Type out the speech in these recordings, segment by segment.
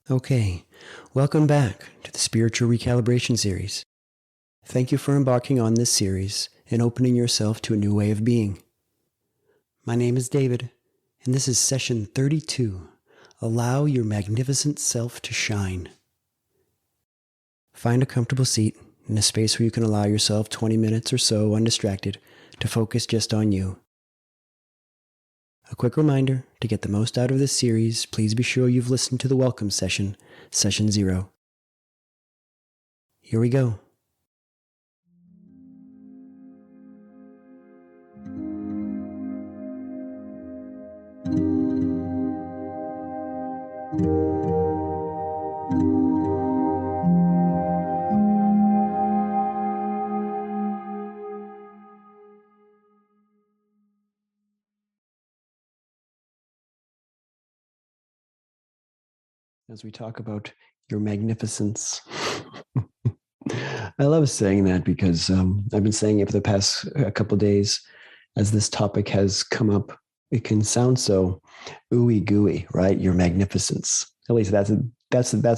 Okay, welcome back to the Spiritual Recalibration Series. Thank you for embarking on this series and opening yourself to a new way of being. My name is David, and this is session 32, Allow Your Magnificent Self to Shine. Find a comfortable seat in a space where you can allow yourself 20 minutes or so undistracted to focus just on you. A quick reminder, to get the most out of this series, please be sure you've listened to the welcome session, session 0. Here we go. As we talk about your magnificence. I love saying that because I've been saying it for the past couple of days as this topic has come up. It can sound so ooey gooey, right? Your magnificence. At least that's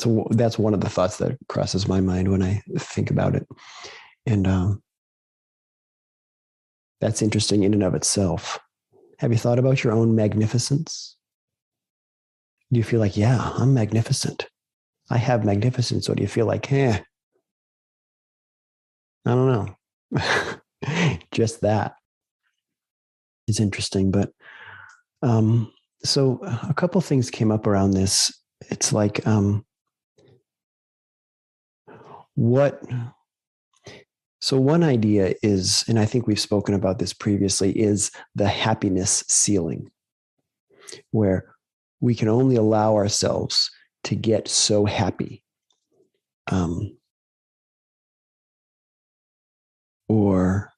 one of the thoughts that crosses my mind when I think about it. And that's interesting in and of itself. Have you thought about your own magnificence? Do you feel like, yeah, I'm magnificent? I have magnificence. Or do you feel like, I don't know. Just that. It's interesting. But so a couple things came up around this. It's like, so one idea is, and I think we've spoken about this previously, is the happiness ceiling, where we can only allow ourselves to get so happy. Or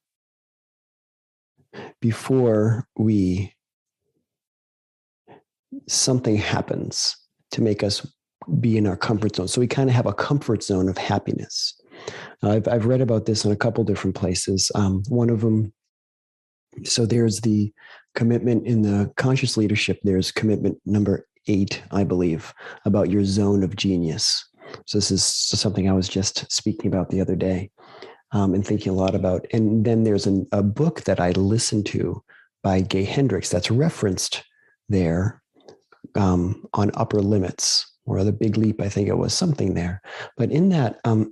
before something happens to make us be in our comfort zone. So we kind of have a comfort zone of happiness. I've read about this in a couple different places. One of them, so there's the commitment in the conscious leadership. There's commitment number 8, I believe, about your zone of genius. So this is something I was just speaking about the other day and thinking a lot about. And then there's a book that I listened to by Gay Hendricks that's referenced there on upper limits, or the big leap. I think it was something there. But in that, I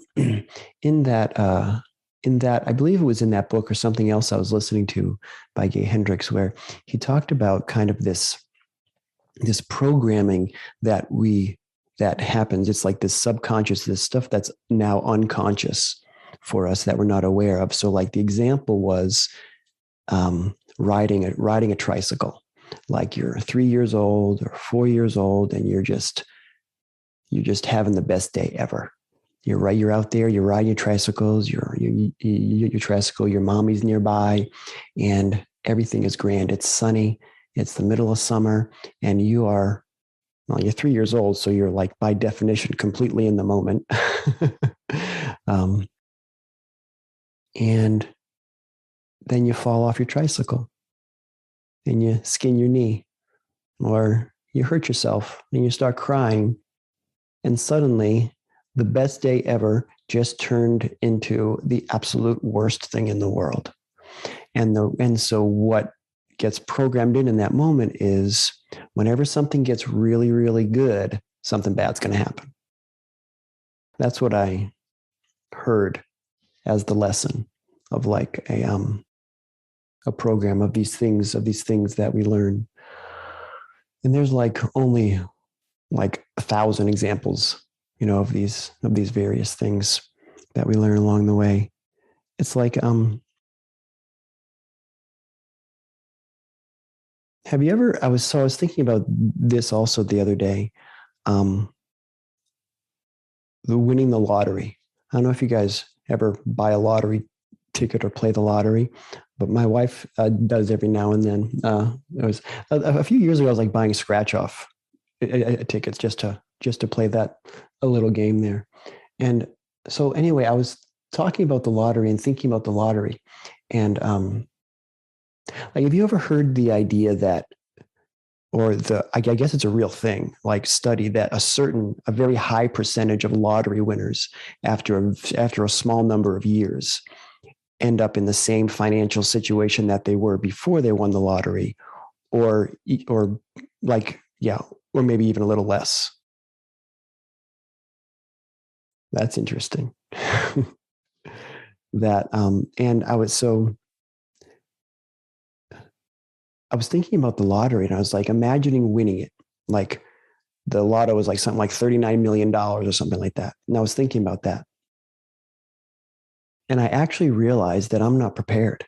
believe it was in that book or something else I was listening to by Gay Hendricks, where he talked about kind of this programming that happens. It's like this subconscious, this stuff that's now unconscious for us that we're not aware of. So like the example was riding a tricycle. Like you're 3 years old or 4 years old, and you're just having the best day ever. You're out there, you're riding your tricycles, your tricycle, your mommy's nearby, and everything is grand. It's sunny. It's the middle of summer, and you're 3 years old. So you're like, by definition, completely in the moment. And then you fall off your tricycle and you skin your knee, or you hurt yourself and you start crying. And suddenly the best day ever just turned into the absolute worst thing in the world. And so what gets programmed in that moment is, whenever something gets really, really good, something bad's going to happen. That's what I heard as the lesson of like a program of these things that we learn. And there's like only like 1,000 examples, of these various things that we learn along the way. It's like, have you ever, I was thinking about this also the other day, the winning the lottery. I don't know if you guys ever buy a lottery ticket or play the lottery, but my wife does every now and then. It was a few years ago, I was like buying scratch off tickets just to play that a little game there. And so anyway, I was talking about the lottery and thinking about the lottery. And like, have you ever heard the idea that or I guess it's a real thing, like study that a very high percentage of lottery winners after a small number of years end up in the same financial situation that they were before they won the lottery, or like, yeah, or maybe even a little less. That's interesting. That, and I was thinking about the lottery, and I was like imagining winning it. Like the lotto was like something like $39 million or something like that. And I was thinking about that. And I actually realized that I'm not prepared.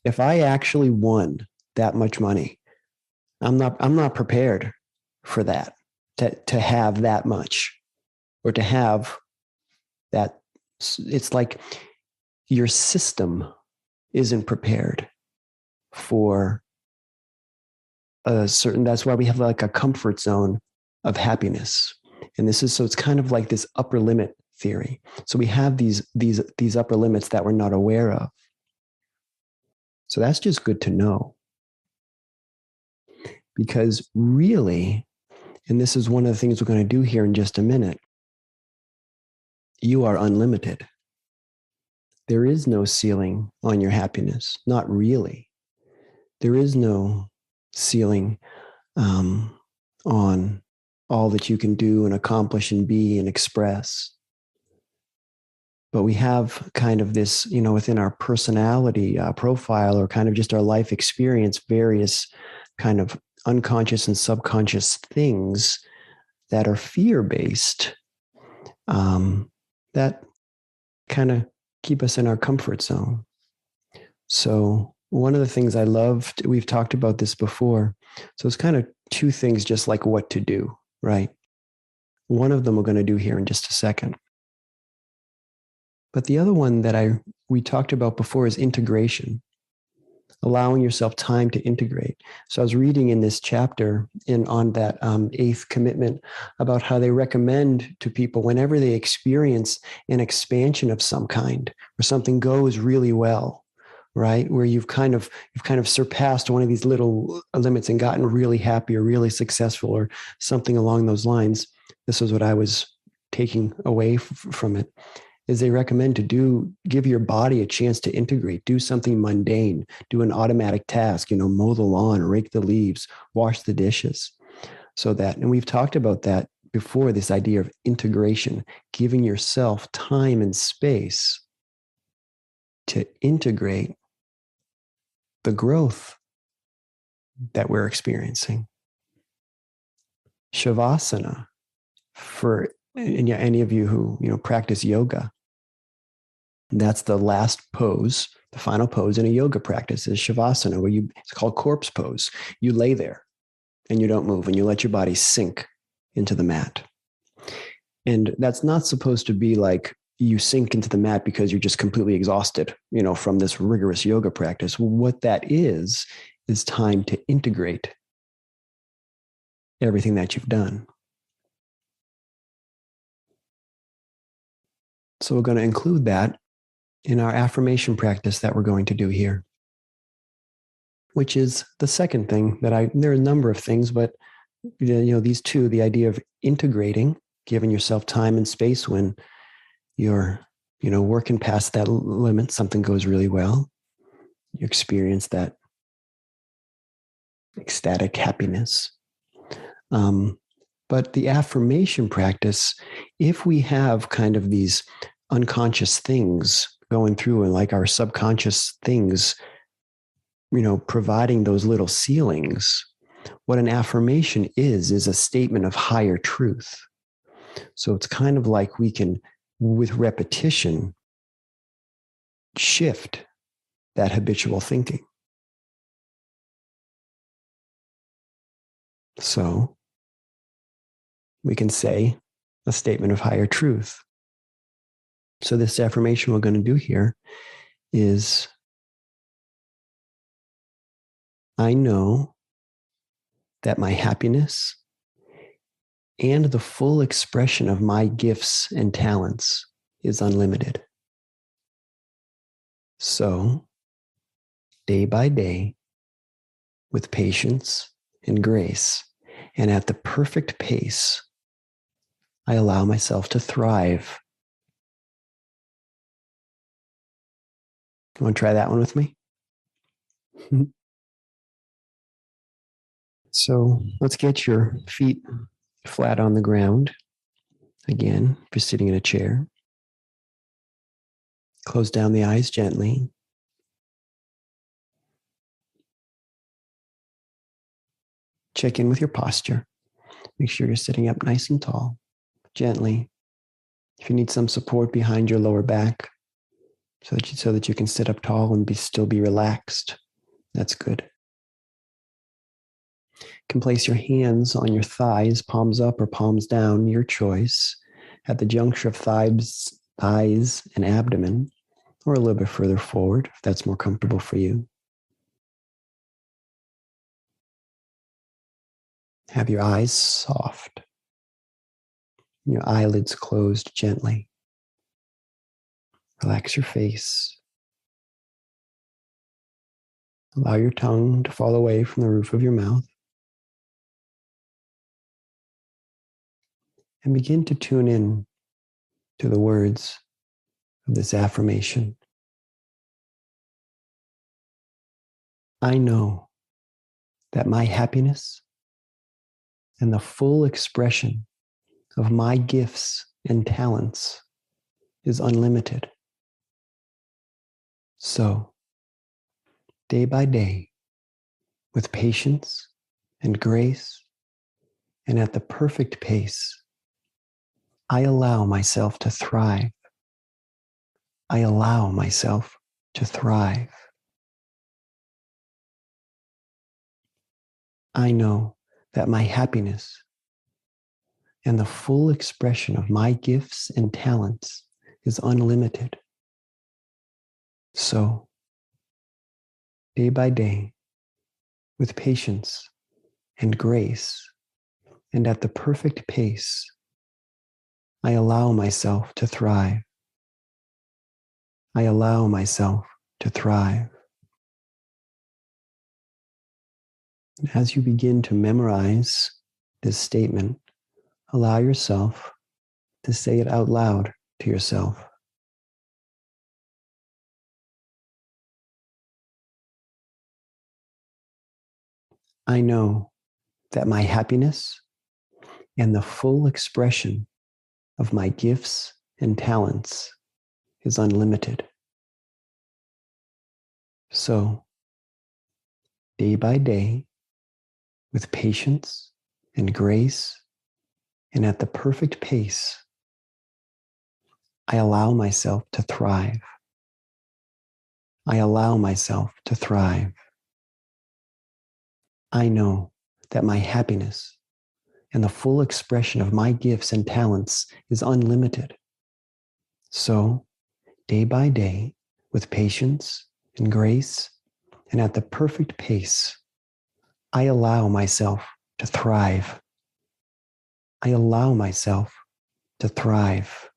If I actually won that much money, I'm not prepared for that, to have that much, or to have that. It's like your system isn't prepared for a certain, that's why we have like a comfort zone of happiness. And so it's kind of like this upper limit theory. So we have these upper limits that we're not aware of. So that's just good to know. Because really, and this is one of the things we're going to do here in just a minute, you are unlimited. There is no ceiling on your happiness. Not really. There is no ceiling on all that you can do and accomplish and be and express. But we have kind of this, within our personality profile, or kind of just our life experience, various kind of unconscious and subconscious things that are fear-based, that kind of keep us in our comfort zone. So one of the things I loved, we've talked about this before. So it's kind of two things, just like what to do, right? One of them we're going to do here in just a second. But the other one that we talked about before is integration, allowing yourself time to integrate. So I was reading in this chapter on that eighth commitment about how they recommend to people, whenever they experience an expansion of some kind, or something goes really well, right, where you've kind of surpassed one of these little limits and gotten really happy or really successful or something along those lines. This was what I was taking away from it. Is they recommend to give your body a chance to integrate, do something mundane, do an automatic task, mow the lawn, rake the leaves, wash the dishes. So that, and we've talked about that before, this idea of integration, giving yourself time and space to integrate the growth that we're experiencing. Shavasana, for any of you who practice yoga, that's the last pose, the final pose in a yoga practice is Shavasana, where it's called corpse pose. You lay there and you don't move, and you let your body sink into the mat. And that's not supposed to be like you sink into the mat because you're just completely exhausted, from this rigorous yoga practice. What that is time to integrate everything that you've done. So we're going to include that in our affirmation practice that we're going to do here, which is the second thing there are a number of things, but these two, the idea of integrating, giving yourself time and space when you're, working past that limit, something goes really well, you experience that ecstatic happiness. But the affirmation practice, if we have kind of these unconscious things going through, and like our subconscious things, providing those little ceilings, what an affirmation is a statement of higher truth. So it's kind of like we can, with repetition, shift that habitual thinking. So we can say a statement of higher truth. So this affirmation we're going to do here is, I know that my happiness and the full expression of my gifts and talents is unlimited. So, day by day, with patience and grace. And at the perfect pace, I allow myself to thrive. You want to try that one with me? So let's get your feet flat on the ground. Again, if you're sitting in a chair, close down the eyes gently. Check in with your posture. Make sure you're sitting up nice and tall, gently. If you need some support behind your lower back, so that you can sit up tall and still be relaxed, that's good. You can place your hands on your thighs, palms up or palms down, your choice, at the juncture of thighs and abdomen, or a little bit further forward if that's more comfortable for you. Have your eyes soft, your eyelids closed gently. Relax your face. Allow your tongue to fall away from the roof of your mouth. And begin to tune in to the words of this affirmation. I know that my happiness and the full expression of my gifts and talents is unlimited. So, day by day, with patience and grace, and at the perfect pace, I allow myself to thrive. I allow myself to thrive. I know that my happiness and the full expression of my gifts and talents is unlimited. So, day by day, with patience and grace, and at the perfect pace, I allow myself to thrive. I allow myself to thrive. And as you begin to memorize this statement, allow yourself to say it out loud to yourself. I know that my happiness and the full expression of my gifts and talents is unlimited. So, day by day, with patience and grace, and at the perfect pace, I allow myself to thrive. I allow myself to thrive. I know that my happiness and the full expression of my gifts and talents is unlimited. So, day by day, with patience and grace, and at the perfect pace, I allow myself to thrive. I allow myself to thrive.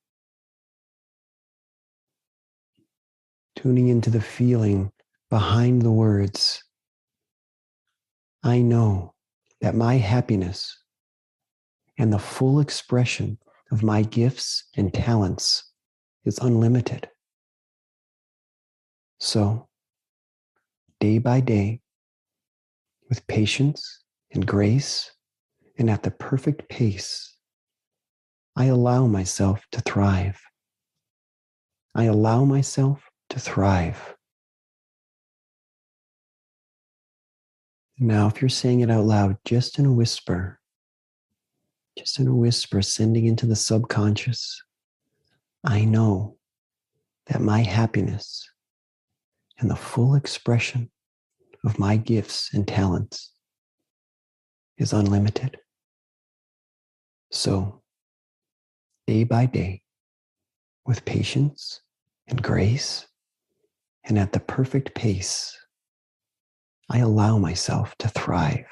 Tuning into the feeling behind the words. I know that my happiness and the full expression of my gifts and talents is unlimited. So, day by day, with patience and grace, and at the perfect pace, I allow myself to thrive. I allow myself to thrive. Now, if you're saying it out loud, just in a whisper, sending into the subconscious, I know that my happiness and the full expression of my gifts and talents is unlimited. So, day by day, with patience and grace, and at the perfect pace, I allow myself to thrive.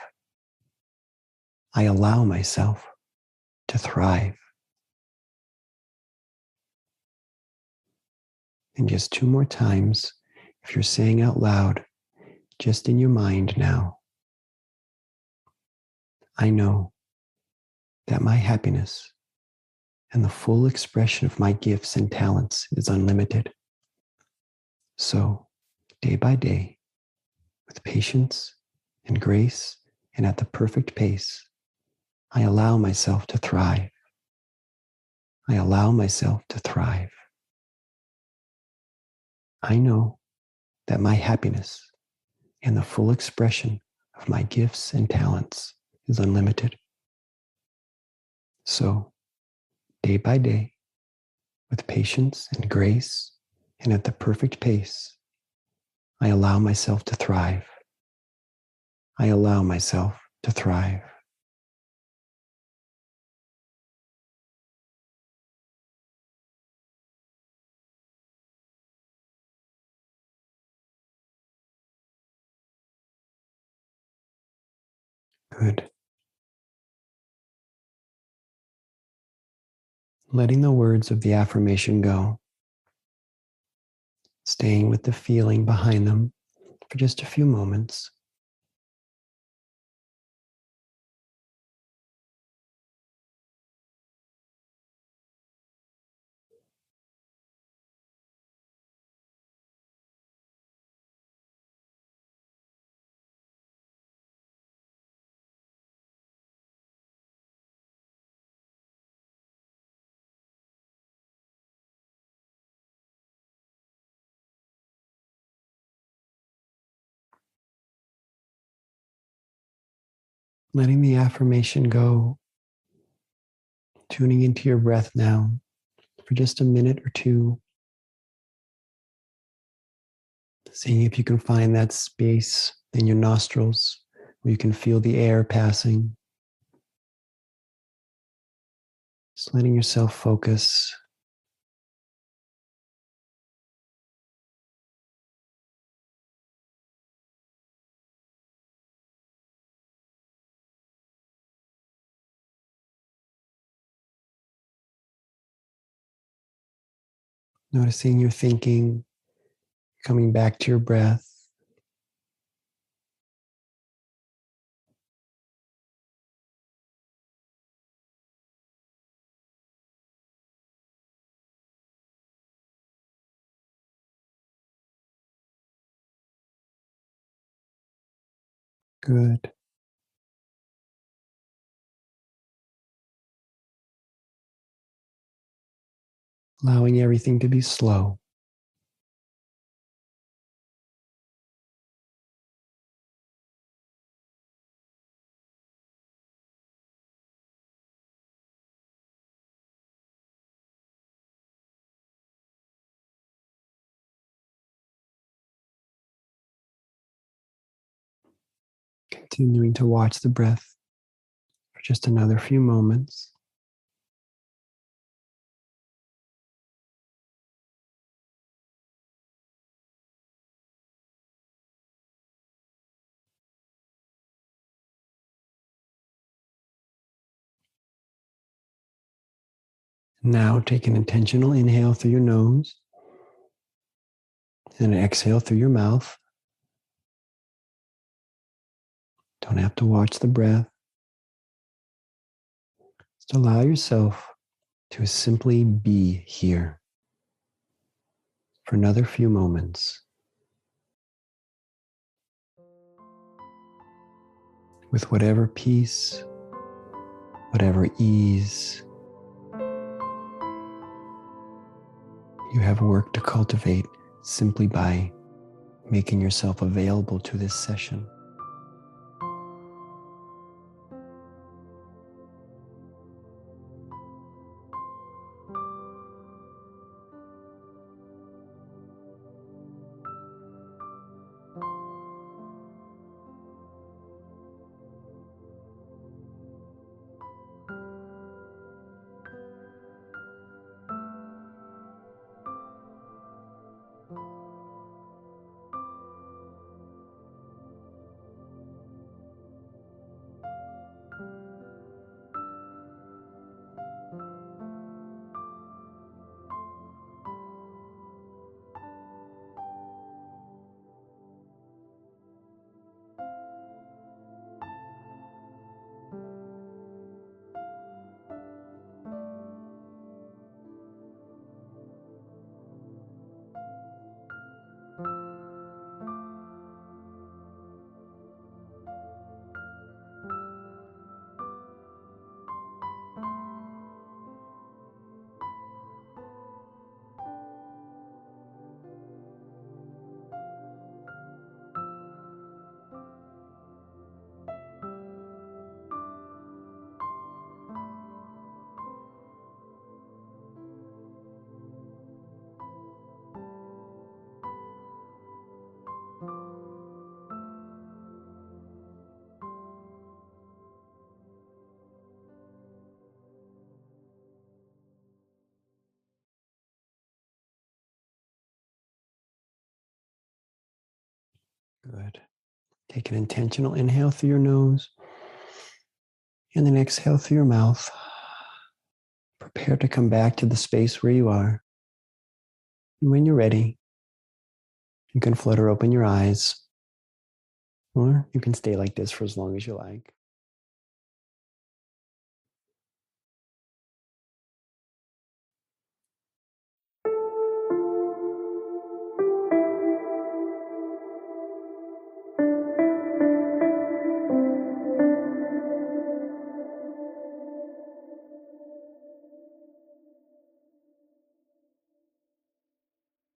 I allow myself to thrive. And just 2 more times, if you're saying out loud, just in your mind now, I know that my happiness and the full expression of my gifts and talents is unlimited. So, day by day, with patience and grace and at the perfect pace, I allow myself to thrive. I allow myself to thrive. I know that my happiness and the full expression of my gifts and talents is unlimited. So, day by day, with patience and grace and at the perfect pace, I allow myself to thrive. I allow myself to thrive. Good. Letting the words of the affirmation go, staying with the feeling behind them for just a few moments. Letting the affirmation go, tuning into your breath now for just a minute or two, seeing if you can find that space in your nostrils where you can feel the air passing. Just letting yourself focus. Noticing your thinking, coming back to your breath. Good. Allowing everything to be slow. Continuing to watch the breath for just another few moments. Now take an intentional inhale through your nose and an exhale through your mouth. Don't have to watch the breath. Just allow yourself to simply be here for another few moments with whatever peace, whatever ease you have worked to cultivate simply by making yourself available to this session. Good. Take an intentional inhale through your nose and then exhale through your mouth. Prepare to come back to the space where you are. And when you're ready, you can flutter open your eyes, or you can stay like this for as long as you like.